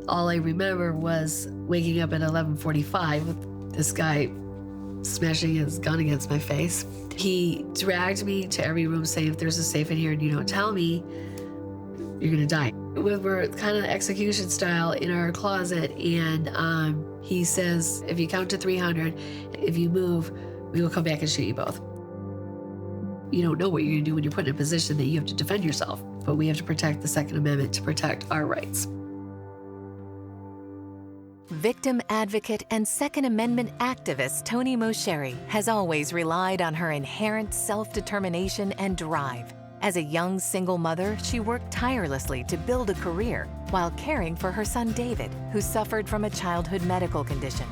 All I remember was waking up at 11:45 with this guy smashing his gun against my face. He dragged me to every room saying, if there's a safe in here and you don't tell me, you're gonna die. We were kind of execution style in our closet, and he says, if you count to 300, if you move, we will come back and shoot you both. You don't know what you're gonna do when you're put in a position that you have to defend yourself, but we have to protect the Second Amendment to protect our rights. Victim advocate and Second Amendment activist Toni Moceri has always relied on her inherent self-determination and drive. As a young single mother, she worked tirelessly to build a career while caring for her son David, who suffered from a childhood medical condition.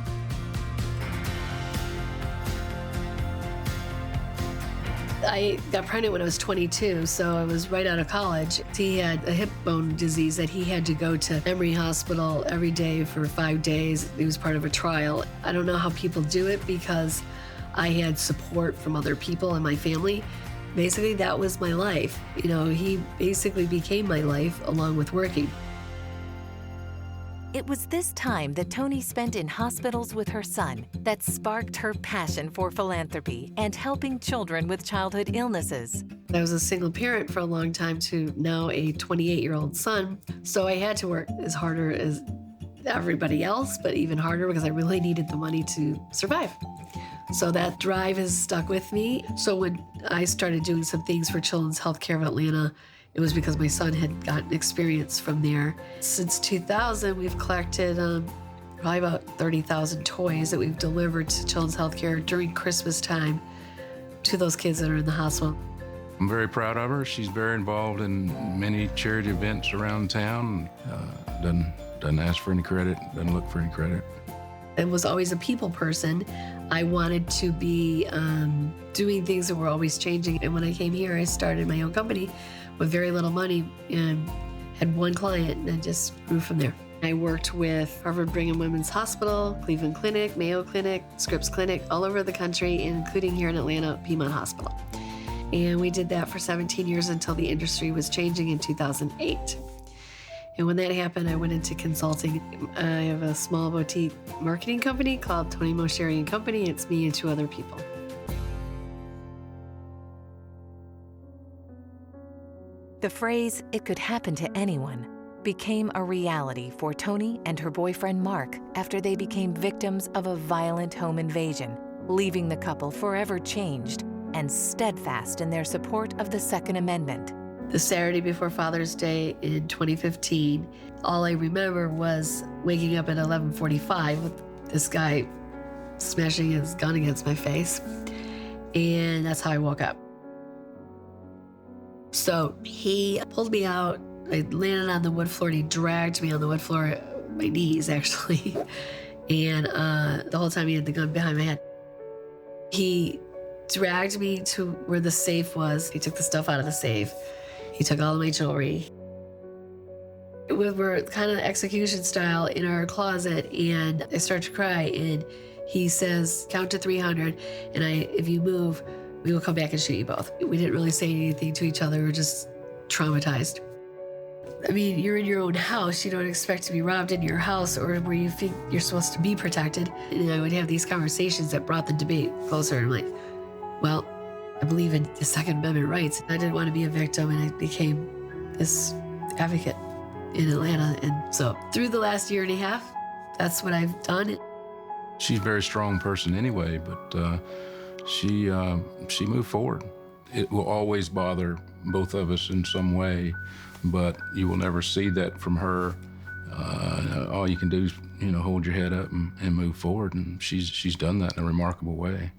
I got pregnant when I was 22, so I was right out of college. He had a hip bone disease that he had to go to Emory Hospital every day for 5 days. It was part of a trial. I don't know how people do it because I had support from other people in my family. Basically, that was my life. You know, he basically became my life along with working. It was this time that Toni spent in hospitals with her son that sparked her passion for philanthropy and helping children with childhood illnesses. I was a single parent for a long time to now a 28-year-old son, so I had to work as harder as everybody else, but even harder because I really needed the money to survive. So that drive has stuck with me. So when I started doing some things for Children's Healthcare of Atlanta, it was because my son had gotten experience from there. Since 2000, we've collected probably about 30,000 toys that we've delivered to Children's Healthcare during Christmas time to those kids that are in the hospital. I'm very proud of her. She's very involved in many charity events around town. Doesn't ask for any credit, doesn't look for any credit. I was always a people person. I wanted to be doing things that were always changing. And when I came here, I started my own company with very little money and had one client, and I just grew from there. I worked with Harvard Brigham Women's Hospital, Cleveland Clinic, Mayo Clinic, Scripps Clinic, all over the country, including here in Atlanta, Piedmont Hospital. And we did that for 17 years until the industry was changing in 2008. And when that happened, I went into consulting. I have a small boutique marketing company called Toni Moceri and Company. It's me and 2 other people. The phrase, "it could happen to anyone," became a reality for Toni and her boyfriend Mark after they became victims of a violent home invasion, leaving the couple forever changed and steadfast in their support of the Second Amendment. The Saturday before Father's Day in 2015, all I remember was waking up at 11:45 with this guy smashing his gun against my face. And that's how I woke up. So he pulled me out. I landed on the wood floor and he dragged me on the wood floor, my knees actually. And the whole time he had the gun behind my head. He dragged me to where the safe was. He took the stuff out of the safe. He took all of my jewelry. We were kind of execution style in our closet, and I start to cry, and he says, count to 300, and if you move, we will come back and shoot you both. We didn't really say anything to each other. We were just traumatized. I mean, you're in your own house. You don't expect to be robbed in your house or where you think you're supposed to be protected. And I would have these conversations that brought the debate closer. I'm like, well, I believe in the Second Amendment rights. I didn't want to be a victim, and I became this advocate in Atlanta. And so through the last year and a half, that's what I've done. She's a very strong person anyway, but she moved forward. It will always bother both of us in some way, but you will never see that from her. All you can do is, hold your head up and move forward, and she's done that in a remarkable way.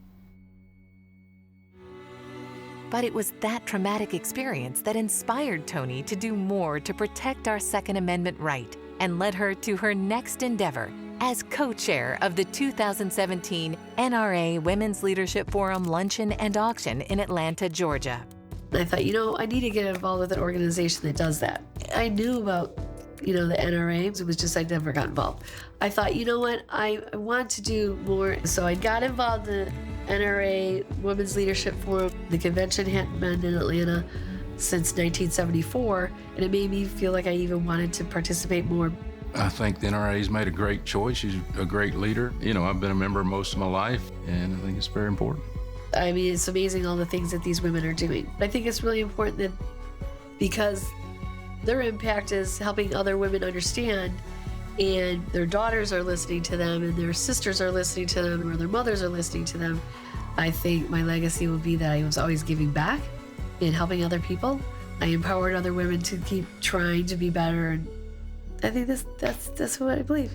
But it was that traumatic experience that inspired Toni to do more to protect our Second Amendment right and led her to her next endeavor as co-chair of the 2017 NRA Women's Leadership Forum Luncheon and Auction in Atlanta, Georgia. I thought, I need to get involved with an organization that does that. I knew about, the NRA. It was just I never got involved. I thought, what? I want to do more. So I got involved in the NRA Women's Leadership Forum. The convention hadn't been in Atlanta since 1974, and it made me feel like I even wanted to participate more. I think the NRA's made a great choice. She's a great leader. I've been a member most of my life, and I think it's very important. I mean, it's amazing all the things that these women are doing. I think it's really important that because their impact is helping other women understand, and their daughters are listening to them, and their sisters are listening to them, or their mothers are listening to them. I think my legacy will be that I was always giving back and helping other people. I empowered other women to keep trying to be better, and I think that's what I believe.